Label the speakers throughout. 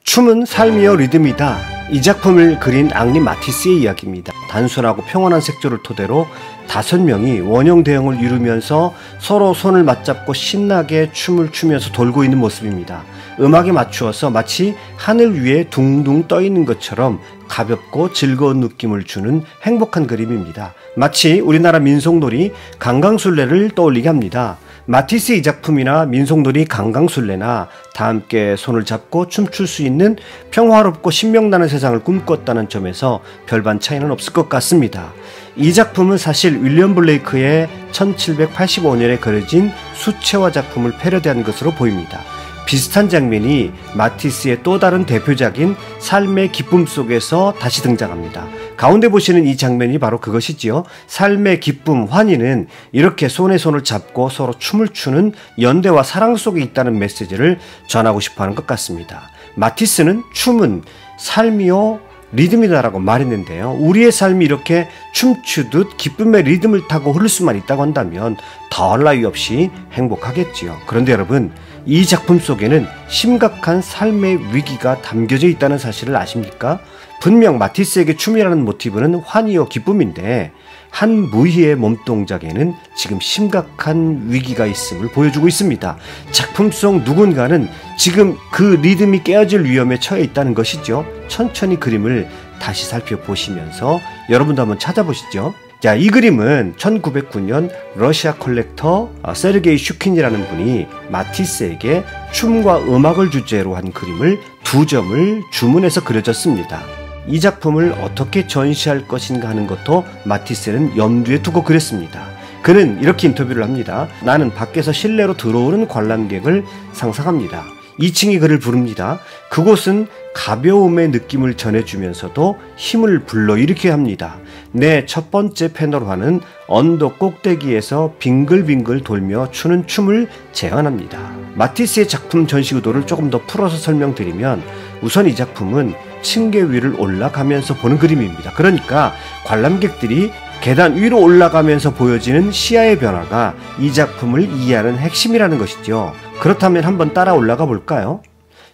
Speaker 1: 춤은 삶이요 리듬이다. 이 작품을 그린 앙리 마티스의 이야기입니다. 단순하고 평온한 색조를 토대로 5명이 원형 대형을 이루면서 서로 손을 맞잡고 신나게 춤을 추면서 돌고 있는 모습입니다. 음악에 맞추어서 마치 하늘 위에 둥둥 떠 있는 것처럼 가볍고 즐거운 느낌을 주는 행복한 그림입니다. 마치 우리나라 민속놀이 강강술래를 떠올리게 합니다. 마티스의 이 작품이나 민속놀이 강강술래나 다 함께 손을 잡고 춤출 수 있는 평화롭고 신명나는 세상을 꿈꿨다는 점에서 별반 차이는 없을 것 같습니다. 이 작품은 사실 윌리엄 블레이크의 1785년에 그려진 수채화 작품을 패러디한 것으로 보입니다. 비슷한 장면이 마티스의 또 다른 대표작인 삶의 기쁨 속에서 다시 등장합니다. 가운데 보시는 이 장면이 바로 그것이지요. 삶의 기쁨, 환희는 이렇게 손에 손을 잡고 서로 춤을 추는 연대와 사랑 속에 있다는 메시지를 전하고 싶어하는 것 같습니다. 마티스는 춤은 삶이요 리듬이다라고 말했는데요. 우리의 삶이 이렇게 춤추듯 기쁨의 리듬을 타고 흐를 수만 있다고 한다면 더할 나위 없이 행복하겠지요. 그런데 여러분, 이 작품 속에는 심각한 삶의 위기가 담겨져 있다는 사실을 아십니까? 분명 마티스에게 춤이라는 모티브는 환희요 기쁨인데 한 무희의 몸동작에는 지금 심각한 위기가 있음을 보여주고 있습니다. 작품 속 누군가는 지금 그 리듬이 깨어질 위험에 처해 있다는 것이죠. 천천히 그림을 다시 살펴보시면서 여러분도 한번 찾아보시죠. 자, 이 그림은 1909년 러시아 컬렉터 세르게이 슈킨이라는 분이 마티스에게 춤과 음악을 주제로 한 그림을 2점을 주문해서 그려졌습니다. 이 작품을 어떻게 전시할 것인가 하는 것도 마티스는 염두에 두고 그랬습니다. 그는 이렇게 인터뷰를 합니다. 나는 밖에서 실내로 들어오는 관람객을 상상합니다. 2층이 그를 부릅니다. 그곳은 가벼움의 느낌을 전해주면서도 힘을 불러일으켜야 합니다. 내 첫 번째 패널화는 언덕 꼭대기에서 빙글빙글 돌며 추는 춤을 재현합니다. 마티스의 작품 전시 의도를 조금 더 풀어서 설명드리면 우선 이 작품은 층계 위를 올라가면서 보는 그림입니다. 그러니까 관람객들이 계단 위로 올라가면서 보여지는 시야의 변화가 이 작품을 이해하는 핵심이라는 것이죠. 그렇다면 한번 따라 올라가 볼까요?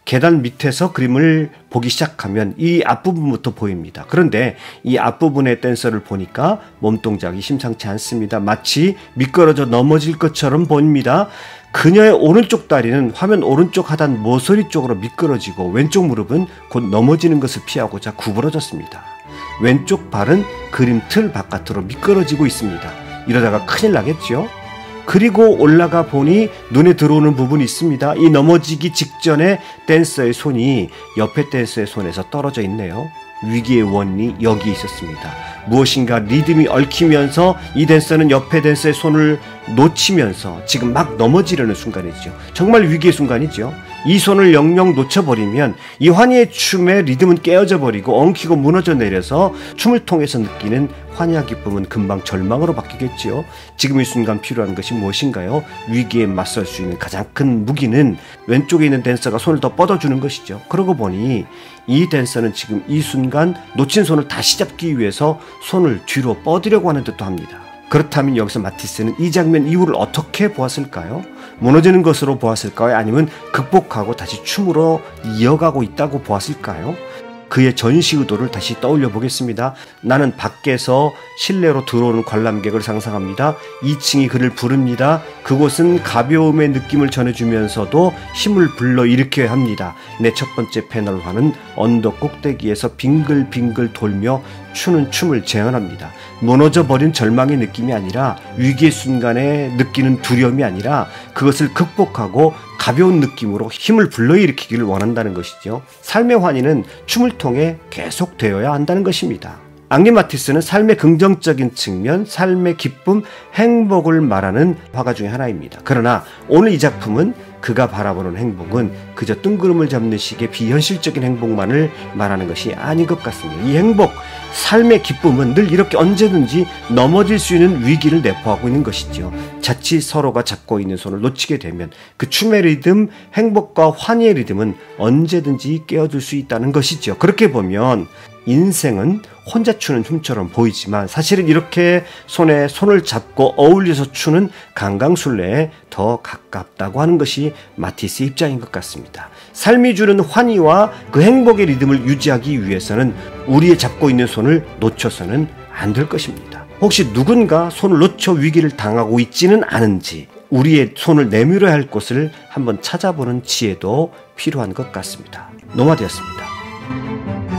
Speaker 1: 계단 밑에서 그림을 보기 시작하면 이 앞부분부터 보입니다. 그런데 이 앞부분의 댄서를 보니까 몸동작이 심상치 않습니다. 마치 미끄러져 넘어질 것처럼 보입니다. 그녀의 오른쪽 다리는 화면 오른쪽 하단 모서리 쪽으로 미끄러지고 왼쪽 무릎은 곧 넘어지는 것을 피하고자 구부러졌습니다. 왼쪽 발은 그림 틀 바깥으로 미끄러지고 있습니다. 이러다가 큰일 나겠죠? 그리고 올라가 보니 눈에 들어오는 부분이 있습니다. 이 넘어지기 직전에 댄서의 손이 옆에 댄서의 손에서 떨어져 있네요. 위기의 원인이 여기에 있었습니다. 무엇인가 리듬이 얽히면서 이 댄서는 옆에 댄서의 손을 놓치면서 지금 막 넘어지려는 순간이죠. 정말 위기의 순간이죠. 이 손을 영영 놓쳐버리면 이 환희의 춤의 리듬은 깨어져 버리고 엉키고 무너져 내려서 춤을 통해서 느끼는 환희와 기쁨은 금방 절망으로 바뀌겠지요. 지금 이 순간 필요한 것이 무엇인가요? 위기에 맞설 수 있는 가장 큰 무기는 왼쪽에 있는 댄서가 손을 더 뻗어주는 것이죠. 그러고 보니 이 댄서는 지금 이 순간 놓친 손을 다시 잡기 위해서 손을 뒤로 뻗으려고 하는 듯도 합니다. 그렇다면 여기서 마티스는 이 장면 이후를 어떻게 보았을까요? 무너지는 것으로 보았을까요? 아니면 극복하고 다시 춤으로 이어가고 있다고 보았을까요? 그의 전시 의도를 다시 떠올려 보겠습니다. 나는 밖에서 실내로 들어오는 관람객을 상상합니다. 2층이 그를 부릅니다. 그곳은 가벼움의 느낌을 전해주면서도 힘을 불러일으켜야 합니다. 내 첫 번째 패널화는 언덕 꼭대기에서 빙글빙글 돌며 추는 춤을 재현합니다. 무너져버린 절망의 느낌이 아니라 위기의 순간에 느끼는 두려움이 아니라 그것을 극복하고 가벼운 느낌으로 힘을 불러일으키기를 원한다는 것이죠. 삶의 환희는 춤을 통해 계속되어야 한다는 것입니다. 앙리 마티스는 삶의 긍정적인 측면, 삶의 기쁨, 행복을 말하는 화가 중에 하나입니다. 그러나 오늘 이 작품은 그가 바라보는 행복은 그저 뜬구름을 잡는 식의 비현실적인 행복만을 말하는 것이 아닌 것 같습니다. 이 행복, 삶의 기쁨은 늘 이렇게 언제든지 넘어질 수 있는 위기를 내포하고 있는 것이죠. 자칫 서로가 잡고 있는 손을 놓치게 되면 그 춤의 리듬, 행복과 환희의 리듬은 언제든지 깨어들 수 있다는 것이죠. 그렇게 보면 인생은 혼자 추는 춤처럼 보이지만 사실은 이렇게 손에 손을 잡고 어울려서 추는 강강술래에 더 가깝다고 하는 것이 마티스 입장인 것 같습니다. 삶이 주는 환희와 그 행복의 리듬을 유지하기 위해서는 우리의 잡고 있는 손을 놓쳐서는 안 될 것입니다. 혹시 누군가 손을 놓쳐 위기를 당하고 있지는 않은지 우리의 손을 내밀어야 할 곳을 한번 찾아보는 지혜도 필요한 것 같습니다. 노마드였습니다.